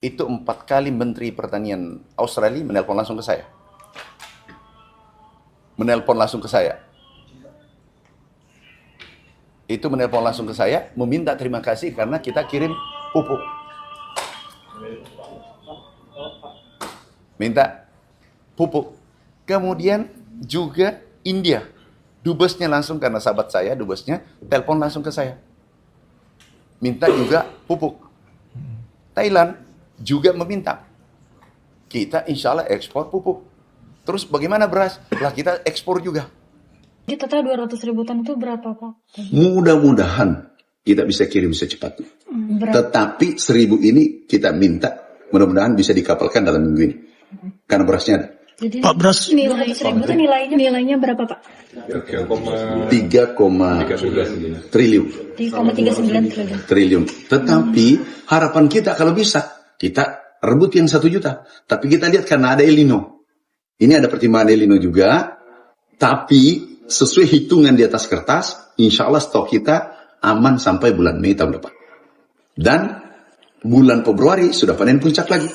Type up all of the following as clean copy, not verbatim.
itu 4 kali Menteri Pertanian Australia menelpon langsung ke saya. Menelpon langsung ke saya. Itu menelpon langsung ke saya, meminta terima kasih karena kita kirim pupuk. Minta pupuk. Kemudian juga India. Dubesnya langsung, karena sahabat saya, dubesnya, telepon langsung ke saya. Minta juga pupuk. Thailand juga meminta. Kita insya Allah ekspor pupuk. Terus bagaimana beras? Lah kita ekspor juga. Jadi total 200.000 ton itu berapa, Pak? Mudah-mudahan kita bisa kirim secepatnya. Tetapi 1.000 ini kita minta, mudah-mudahan bisa dikapalkan dalam minggu ini. Karena berasnya ada. Jadi Pak, beras 200.000 itu nilainya berapa, Pak? 3,3 triliun. 3,39 triliun. Triliun. Tetapi harapan kita kalau bisa, kita rebut yang 1 juta. Tapi kita lihat karena ada El Nino. Ini ada pertimbangan El Nino juga. Tapi sesuai hitungan di atas kertas, insya Allah stok kita aman sampai bulan Mei tahun depan. Dan bulan Februari sudah panen puncak lagi.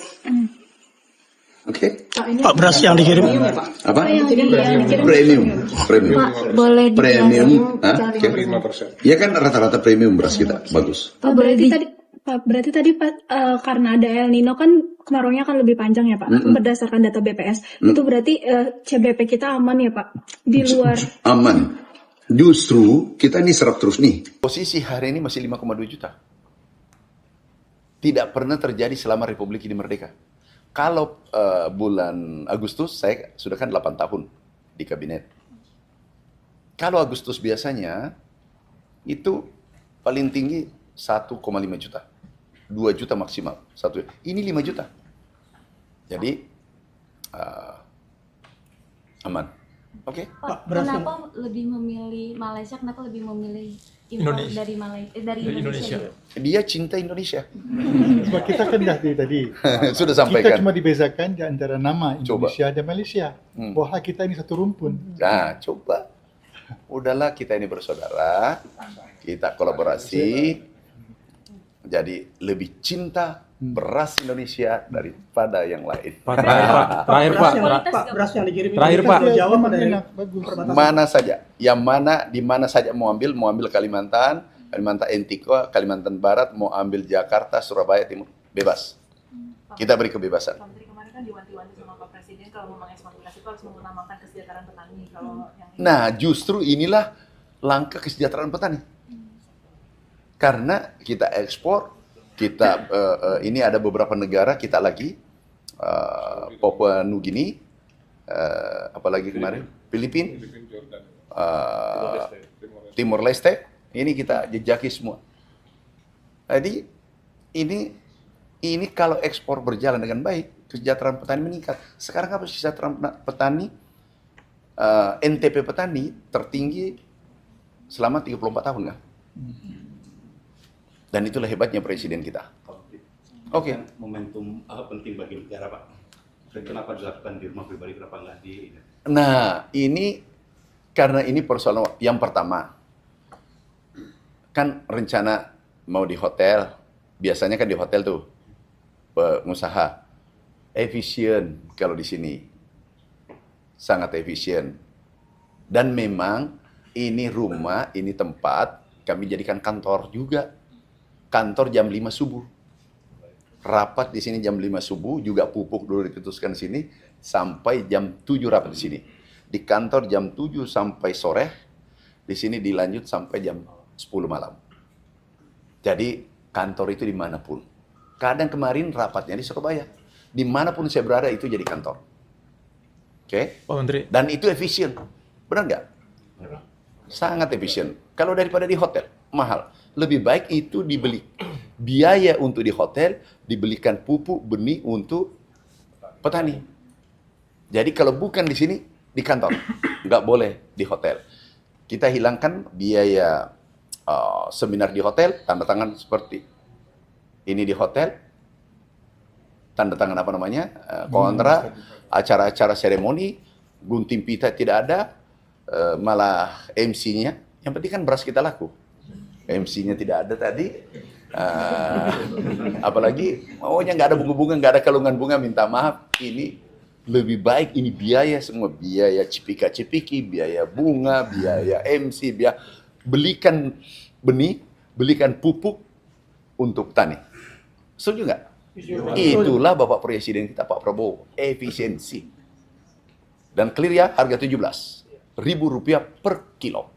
Oke? Pak, beras yang dikirim Apa? Yang dikirim Premium. Pak, boleh Premium. dijelasin? Oke. Ya kan rata-rata premium beras kita. Bagus. Pak, berarti tadi Pak, karena ada El Nino kan kemaraunya kan lebih panjang ya Pak. Berdasarkan data BPS, itu berarti CBP kita aman ya Pak? Di luar. Aman. Justru kita ini serap terus nih. Posisi hari ini masih 5,2 juta. Tidak pernah terjadi selama Republik ini merdeka. Kalau bulan Agustus, saya sudah kan 8 tahun di kabinet. Kalau Agustus biasanya, itu paling tinggi 1,5 juta. 2 juta maksimal. Ini 5 juta. Jadi, aman. Oke? Pak, kenapa lebih memilih Malaysia? Kenapa lebih memilih impor dari Indonesia? Dia cinta Indonesia. Sebab kita kan dah tadi. Sudah Kita sampaikan. cuma dibezakan di antara nama Indonesia dan Malaysia. Wah, kita ini satu rumpun. Nah, coba. Udahlah, kita ini bersaudara. Kita kolaborasi. Jadi lebih cinta beras Indonesia daripada yang lain. Terakhir Pak. Beras yang dikirim Terakhir, Pak. Jawa apa dari Enak, bagus. Mana saja, yang mana, di mana saja mau ambil Kalimantan, Kalimantan NTK, Kalimantan Barat, mau ambil Jakarta, Surabaya, Timur, bebas. Kita beri kebebasan. Pak Menteri kemarin kan diwanti-wanti sama Pak Presiden kalau mau mengeksploitasi itu harus mengutamakan kesejahteraan petani. Kalau yang Nah, justru inilah langkah kesejahteraan petani. Karena kita ekspor, kita ini ada beberapa negara kita lagi, Papua Nugini, apalagi kemarin Filipina, Timor Leste, ini kita jejaki semua. Jadi ini kalau ekspor berjalan dengan baik, kesejahteraan petani meningkat. Sekarang apa kesejahteraan petani? NTP petani tertinggi selama 34 tahun kan? Dan itulah hebatnya presiden kita. Oke. Momentum penting bagi negara, Pak. Dan kenapa dilakukan di rumah pribadi, kenapa nggak di... Nah, ini karena ini persoalan yang pertama. Kan rencana mau di hotel, biasanya kan di hotel tuh pengusaha efisien kalau di sini. Sangat efisien. Dan memang ini rumah, ini tempat kami jadikan kantor juga. Kantor jam 5 subuh. Rapat di sini jam 5 subuh, juga pupuk dulu diputuskan di sini, sampai jam 7 rapat di sini. Di kantor jam 7 sampai sore, di sini dilanjut sampai jam 10 malam. Jadi kantor itu dimanapun. Kadang kemarin rapatnya di Surabaya. Dimanapun saya berada itu jadi kantor. Oke? Pak Menteri. Dan itu efisien. Benar nggak? Sangat efisien. Kalau daripada di hotel, mahal. Lebih baik itu dibeli. Biaya untuk di hotel, dibelikan pupuk, benih untuk petani. Jadi kalau bukan di sini, di kantor. Nggak boleh di hotel. Kita hilangkan biaya seminar di hotel, tanda tangan seperti ini di hotel, tanda tangan apa namanya, kontrak, acara-acara seremoni, gunting pita tidak ada, malah MC-nya, yang penting kan beras kita laku. MC-nya tidak ada tadi, Apalagi maunya nggak ada bunga-bunga, nggak ada kalungan bunga, minta maaf. Ini lebih baik, ini biaya semua, biaya cipika-cipiki, biaya bunga, biaya MC, biaya belikan benih, belikan pupuk untuk tani. Setuju nggak? Itulah Bapak Presiden kita Pak Prabowo, efisiensi. Dan clear ya, harga 17.000 rupiah per kilo.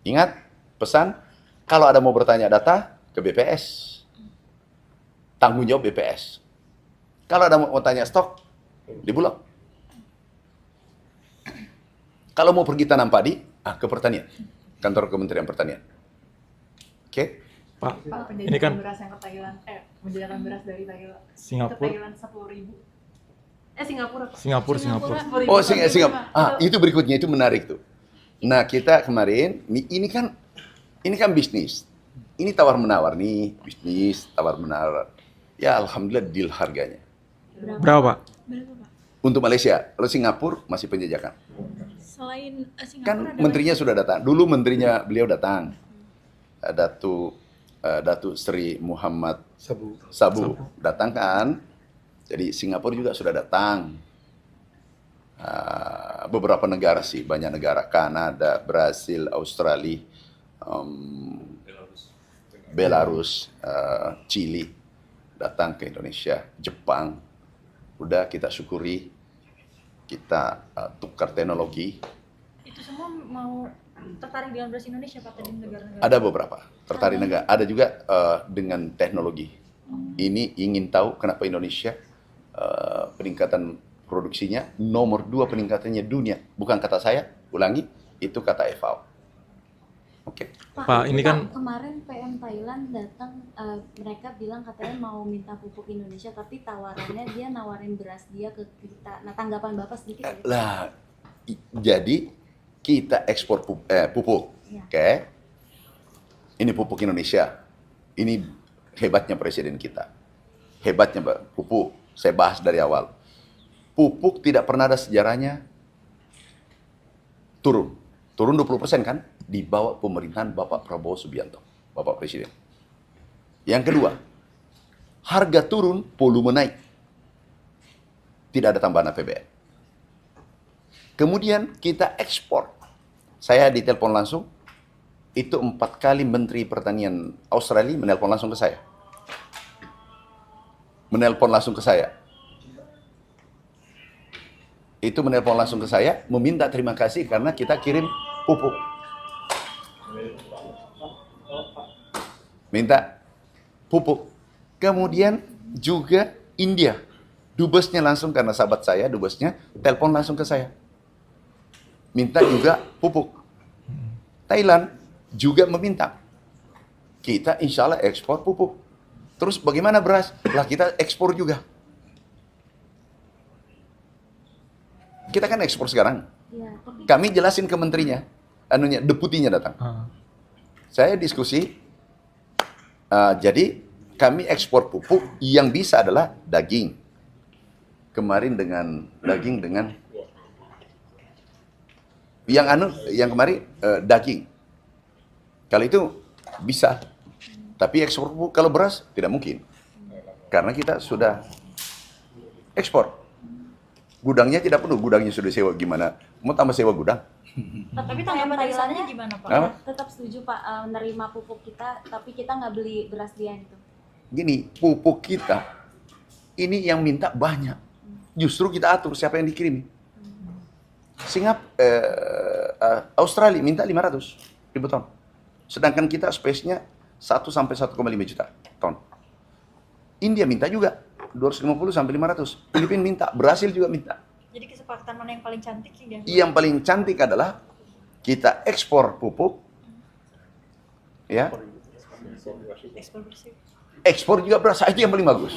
Ingat, pesan, kalau ada mau bertanya data, ke BPS. Tanggung jawab BPS. Kalau ada mau tanya stok, di Bulog. Kalau mau pergi tanam padi, ke pertanian. Kantor Kementerian Pertanian. Oke? Pak, Pak, ini kan beras yang ke Thailand, menjajakan beras dari Thailand ke Singapura. Thailand 10.000. Singapura, Pak. Singapura. 10.000 Oh, per kilo, Singapura. Pak. Itu berikutnya, itu menarik tuh. Nah, kita kemarin, ini kan bisnis. Ini tawar-menawar nih, bisnis, tawar-menawar. Ya, alhamdulillah deal harganya. Berapa, Pak? Untuk Malaysia, kalau Singapura masih penjajakan. Selain Singapura Kan ada menterinya sudah datang. Dulu menterinya beliau datang. Datuk Sri Muhammad Sabu datang kan. Jadi Singapura juga sudah datang. Beberapa negara sih, banyak negara. Kanada, Brasil, Australia, Belarus, Chili datang ke Indonesia, Jepang. Udah kita syukuri, kita tukar teknologi. Itu semua mau tertarik dengan beras Indonesia Pak tadi negara-negara? Ada beberapa tertarik negara, ada juga dengan teknologi. Ini ingin tahu kenapa Indonesia peningkatan produksinya nomor 2 peningkatannya dunia. Bukan kata saya, ulangi, itu kata FAO. Oke. Pak, ini kan- kemarin PM Thailand datang, mereka bilang katanya mau minta pupuk Indonesia, tapi tawarannya dia nawarin beras dia ke kita. Nah, tanggapan Bapak sedikit ya? Lah, jadi kita ekspor pupuk. Ya. Oke. Ini pupuk Indonesia. Ini hebatnya presiden kita. Hebatnya pupuk. Saya bahas dari awal. Pupuk tidak pernah ada sejarahnya turun. Turun 20% kan? Di bawah pemerintahan Bapak Prabowo Subianto, Bapak Presiden. Yang kedua, harga turun, volume naik. Tidak ada tambahan APBN. Kemudian kita ekspor. Saya ditelepon langsung, itu 4 kali Menteri Pertanian Australia menelpon langsung ke saya. Menelpon langsung ke saya. Itu menelpon langsung ke saya, meminta terima kasih karena kita kirim pupuk. Minta pupuk. Kemudian juga India. Dubesnya langsung, karena sahabat saya, dubesnya, telepon langsung ke saya. Minta juga pupuk. Thailand juga meminta. Kita insya Allah ekspor pupuk. Terus bagaimana beras? Lah kita ekspor juga. Kita kan ekspor sekarang. Iya, tapi Kami jelasin ke menterinya, deputinya datang. Saya diskusi, jadi kami ekspor pupuk yang bisa adalah daging. Kemarin dengan daging dengan yang kemarin daging. Kalau itu bisa, tapi ekspor pupuk kalau beras tidak mungkin, karena kita sudah ekspor. Gudangnya tidak penuh, gudangnya sudah sewa, gimana? Mau tambah sewa gudang? Tapi tanggapan dari sananya gimana Pak? Apa? tetap setuju Pak, menerima pupuk kita, tapi kita nggak beli beras dia itu. Gini, pupuk kita ini yang minta banyak. Justru kita atur siapa yang dikirim. Australia minta 500.000 ton. Sedangkan kita space-nya 1 sampai 1,5 juta ton. India minta juga 250 sampai 500. Filipina minta, Brasil juga minta. Jadi kesepakatan mana yang paling cantik sih dia? Yang paling cantik adalah kita ekspor pupuk, ya, Ekspor bersih. ekspor juga beras, itu yang paling bagus.